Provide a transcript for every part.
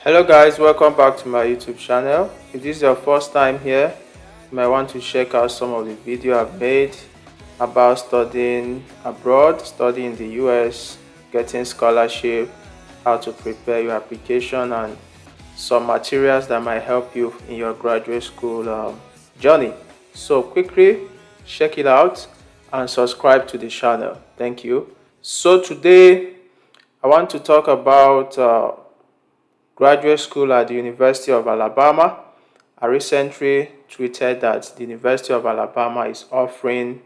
Hello guys, welcome back to my YouTube channel. If this is your first time here, you might want to check out some of the video I've made about studying abroad, studying in the US, getting scholarship, how to prepare your application, and some materials that might help you in your graduate school journey. So quickly check it out and subscribe to the channel. Thank you. So today I want to talk about graduate school at the University of Alabama. I recently tweeted that the University of Alabama is offering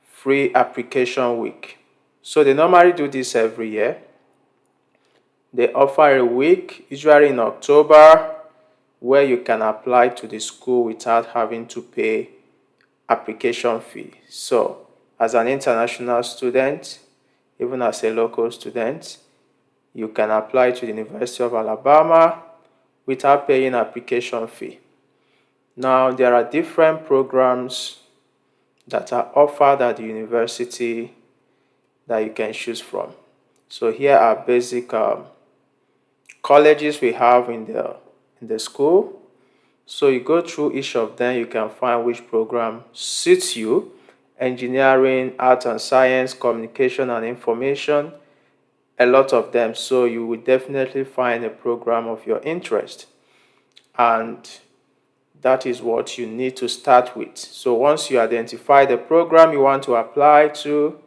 free application week. So they normally do this every year. They offer a week, usually in October, where you can apply to the school without having to pay application fee. So as an international student, even as a local student, you can apply to the University of Alabama without paying application fee. Now, there are different programs that are offered at the university that you can choose from. So here are basic colleges we have in the school. So you go through each of them, you can find which program suits you. Engineering, art and science, communication and information, a lot of them. So you will definitely find a program of your interest. And that is what you need to start with. So once you identify the program you want to apply to,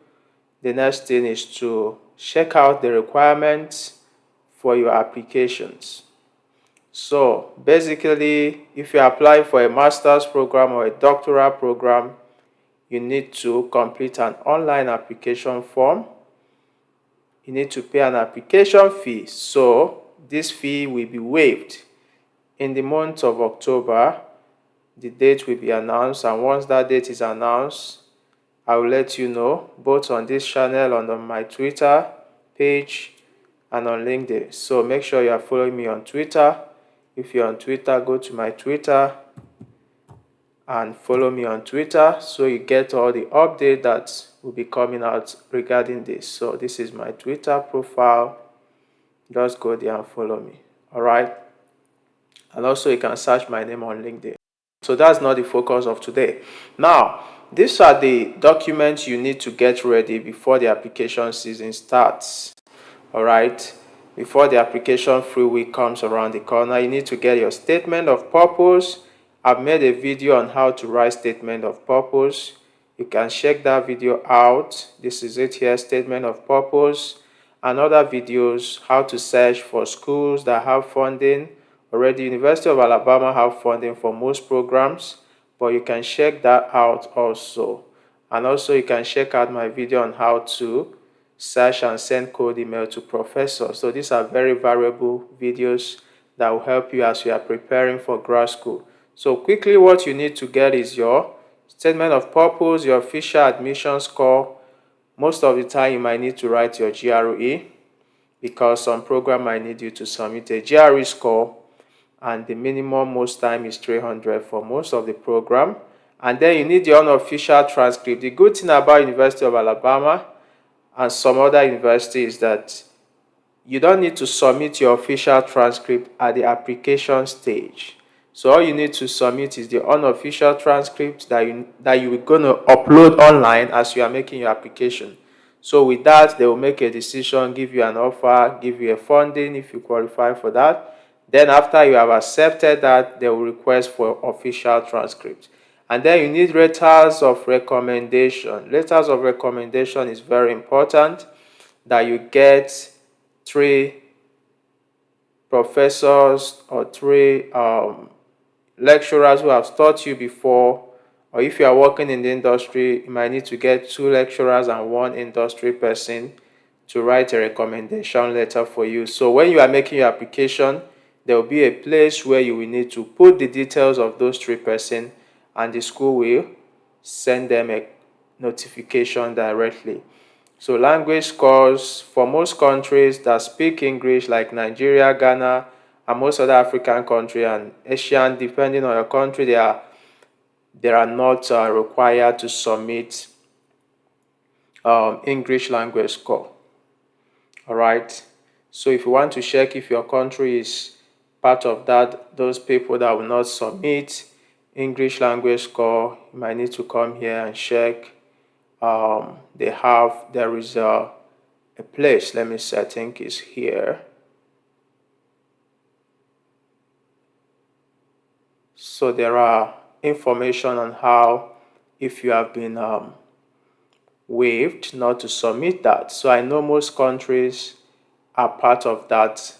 the next thing is to check out the requirements for your applications. So basically, if you apply for a master's program or a doctoral program, you need to complete an online application form. You need to pay an application fee. So this fee will be waived. In the month of October, the date will be announced, and once that date is announced, I will let you know, both on this channel and on my Twitter page and on LinkedIn. So make sure you are following me on Twitter. If you're on Twitter, go to my Twitter and follow me on Twitter so you get all the updates that will be coming out regarding this. So this is my Twitter profile. Just go there and follow me. All right. And also you can search my name on LinkedIn. So that's not the focus of today. Now, these are the documents you need to get ready before the application season starts. All right. Before the application free week comes around the corner, you need to get your statement of purpose. I've made a video on how to write statement of purpose. You can check that video out. This is it here, statement of purpose. And other videos, how to search for schools that have funding. Already, University of Alabama have funding for most programs, but you can check that out also. And also you can check out my video on how to search and send cold email to professors. So these are very valuable videos that will help you as you are preparing for grad school. So quickly, what you need to get is your statement of purpose, your official admission score. Most of the time you might need to write your GRE because some program might need you to submit a GRE score, and the minimum most time is 300 for most of the program. And then you need your unofficial transcript. The good thing about University of Alabama and some other universities is that you don't need to submit your official transcript at the application stage. So all you need to submit is the unofficial transcript that you're going to upload online as you are making your application. So with that, they will make a decision, give you an offer, give you a funding if you qualify for that. Then after you have accepted that, they will request for official transcript. And then you need letters of recommendation. Letters of recommendation is very important, that you get 3 professors or 3 lecturers who have taught you before, or if you are working in the industry, you might need to get 2 lecturers and 1 industry person to write a recommendation letter for you. So when you are making your application, there will be a place where you will need to put the details of those 3 persons, and the school will send them a notification directly. So language scores for most countries that speak English, like Nigeria, Ghana, and most other African countries and Asian, depending on your country, they are not required to submit English language score. All right. So if you want to check if your country is part of that, those people that will not submit English language score, you might need to come here and check. There is a place, let me see, I think it's here. So there are information on how, if you have been waived, not to submit that. So I know most countries are part of that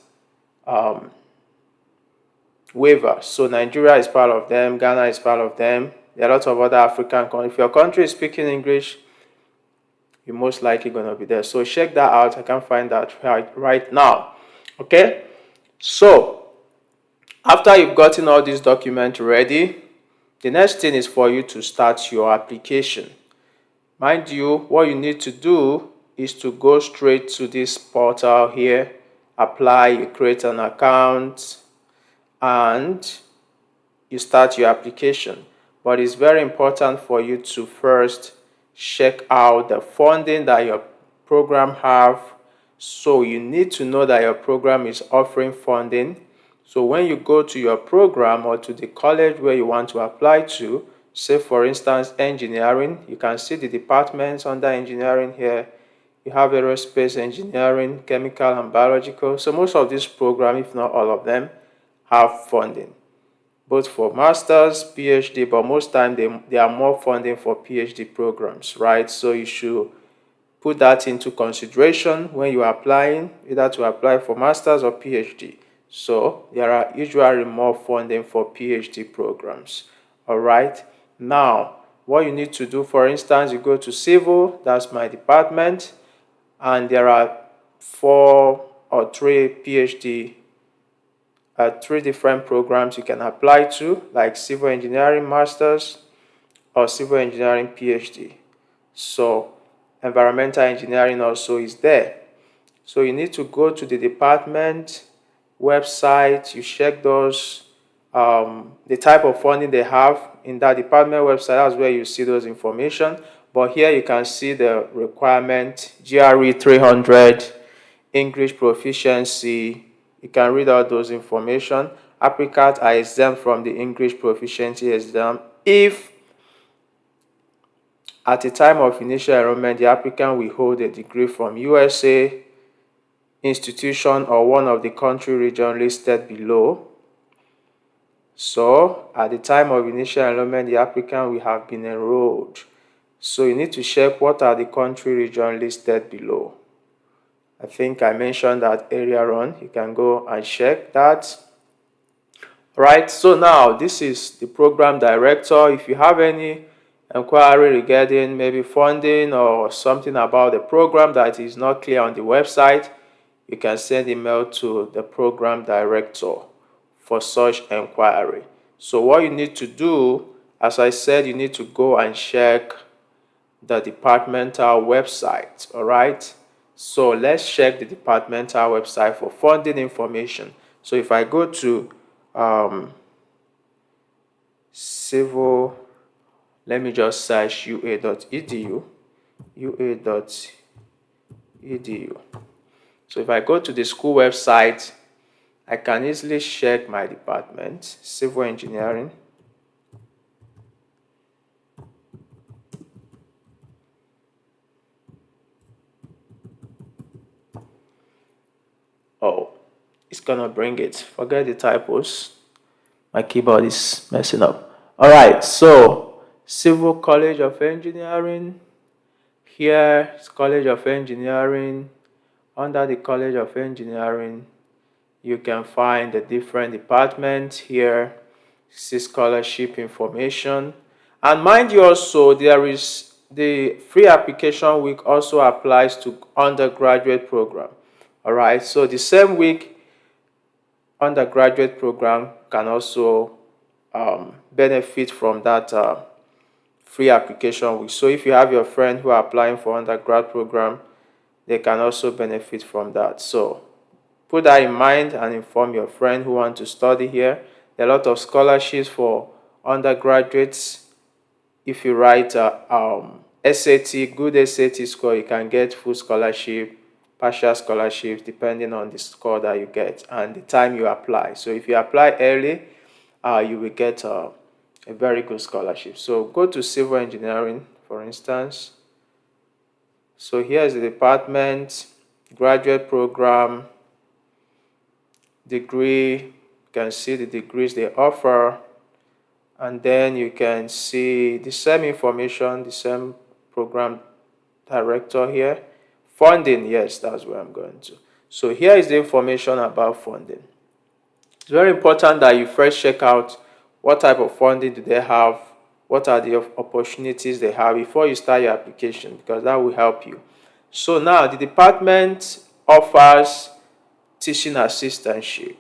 waiver. So Nigeria is part of them, Ghana is part of them. There are lots of other African countries. If your country is speaking English, you're most likely going to be there. So check that out. I can find that right now. Okay? So after you've gotten all these documents ready, the next thing is for you to start your application. Mind you, what you need to do is to go straight to this portal here, apply, you create an account, and you start your application. But it's very important for you to first check out the funding that your program have. So you need to know that your program is offering funding. So when you go to your program or to the college where you want to apply to, say for instance engineering, you can see the departments under engineering here. You have aerospace engineering, chemical and biological. So most of these programs, if not all of them, have funding, both for masters, PhD, but most time they are more funding for PhD programs, right? So you should put that into consideration when you are applying, either to apply for masters or PhD. So there are usually more funding for PhD programs. All right. Now, what you need to do, for instance, you go to civil, that's my department, and there are 4 or 3 PhD, 3 different programs you can apply to, like civil engineering masters or civil engineering PhD. So environmental engineering also is there. So you need to go to the department website, you check those, the type of funding they have in that department website. That's where you see those information. But here you can see the requirement: GRE 300, English proficiency. You can read out those information. Applicants are exempt from the English proficiency exam if at the time of initial enrollment the applicant will hold a degree from USA institution or one of the country region listed below. So at the time of initial enrollment, the applicant will have been enrolled. So you need to check what are the country region listed below. I think I mentioned that earlier on. You can go and check that. Right, so now this is the program director. If you have any inquiry regarding maybe funding or something about the program that is not clear on the website, you can send email to the program director for such inquiry. So what you need to do, as I said, you need to go and check the departmental website. All right, so let's check the departmental website for funding information. So if I go to civil, let me just search ua.edu. So if I go to the school website, I can easily check my department, civil engineering. Oh, it's gonna bring it. Forget the typos. My keyboard is messing up. All right, so Civil College of Engineering. Here is College of Engineering. Under the College of Engineering, you can find the different departments here. See scholarship information. And mind you also, there is the free application week also applies to undergraduate program. All right, so the same week undergraduate program can also benefit from that free application week. So if you have your friend who are applying for undergrad program, they can also benefit from that. So put that in mind and inform your friend who want to study here. There are a lot of scholarships for undergraduates. If you write SAT, good SAT score, you can get full scholarship partial scholarships depending on the score that you get and the time you apply. So if you apply early, you will get a very good scholarship. So go to civil engineering, for instance. So here is the department, graduate program, degree. You can see the degrees they offer, and then you can see the same information, the same program director here. Funding, yes, that's where I'm going to. So here is the information about funding. It's very important that you first check out what type of funding do they have, what are the opportunities they have before you start your application, because that will help you. So now the department offers teaching assistantship.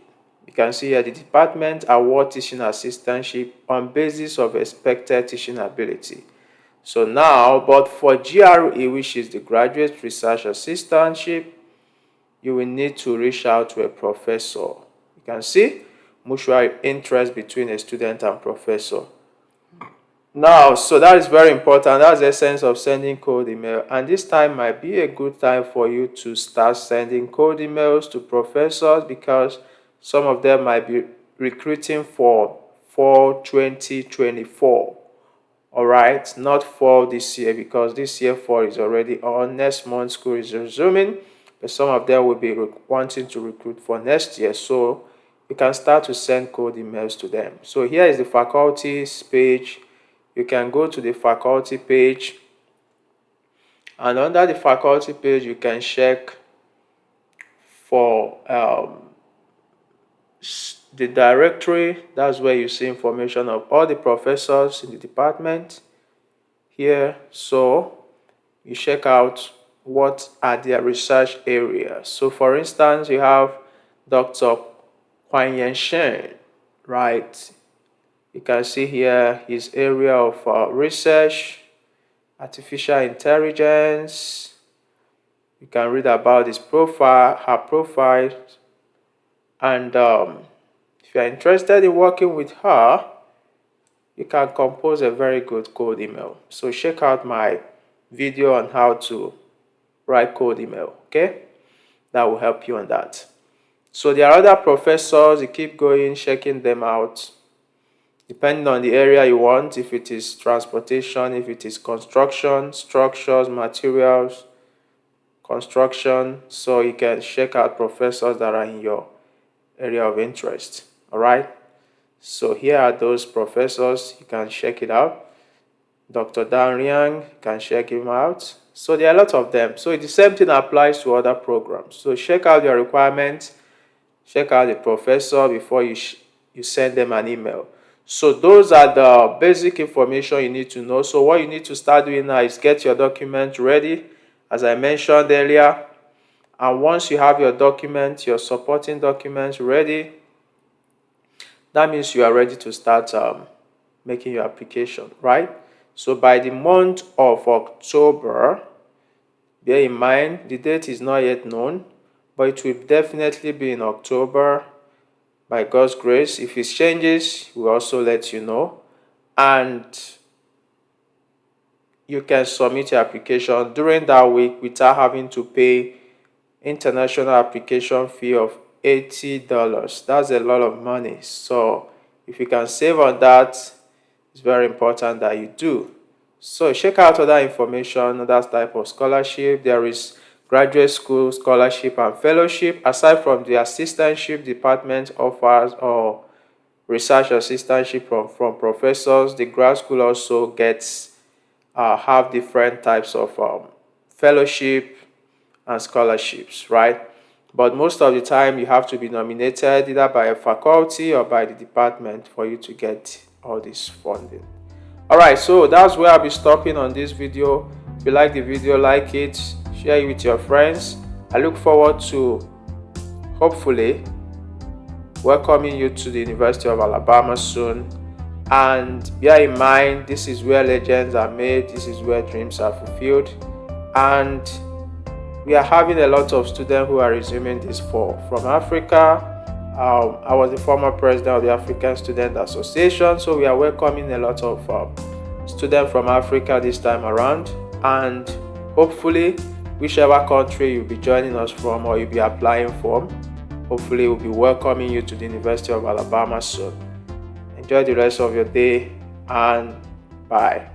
You can see here the department award teaching assistantship on basis of expected teaching ability. So now, but for GRE, which is the graduate research assistantship, you will need to reach out to a professor. You can see mutual interest between a student and professor. Now, so that is very important. That's the essence of sending cold email. And this time might be a good time for you to start sending cold emails to professors, because some of them might be recruiting for 2024. All right, not for this year, because this year fall is already on. Next month school is resuming, but some of them will be wanting to recruit for next year. So you can start to send cold emails to them. So here is the faculties page. You can go to the faculty page, and under the faculty page you can check for the directory. That's where you see information of all the professors in the department here. So you check out what are their research areas. So for instance, you have Dr. Huang Yanshen, right? You can see here his area of research, artificial intelligence. You can read about his profile, her profile, and if you are interested in working with her, you can compose a very good cold email. So check out my video on how to write cold email, okay? That will help you on that. So there are other professors. You keep going, checking them out, depending on the area you want. If it is transportation, if it is construction, structures, materials, construction. So you can check out professors that are in your area of interest. All right. So here are those professors. You can check it out. Dr. Dan Liang, you can check him out. So there are a lot of them. So the same thing applies to other programs. So check out your requirements. Check out the professor before you send them an email. So those are the basic information you need to know. So what you need to start doing now is get your document ready, as I mentioned earlier. And once you have your document, your supporting documents ready, that means you are ready to start making your application, right? So by the month of October, bear in mind, the date is not yet known, but it will definitely be in October by God's grace. If it changes, we'll also let you know. And you can submit your application during that week without having to pay international application fee of $80. That's a lot of money. So if you can save on that, it's very important that you do. So check out other information, other type of scholarship. There is graduate school scholarship and fellowship. Aside from the assistantship department offers or research assistantship from professors, the grad school also gets have different types of fellowship and scholarships, right? But most of the time you have to be nominated either by a faculty or by the department for you to get all this funding. All right, so that's where I'll be stopping on this video. If you like the video, like it, share it with your friends. I look forward to hopefully welcoming you to the University of Alabama soon. And bear in mind, this is where legends are made, this is where dreams are fulfilled. And we are having a lot of students who are resuming this fall from Africa. I was the former president of the African Student Association, so we are welcoming a lot of students from Africa this time around, and hopefully whichever country you'll be joining us from or you'll be applying for. Hopefully we'll be welcoming you to the University of Alabama soon. Enjoy the rest of your day and bye.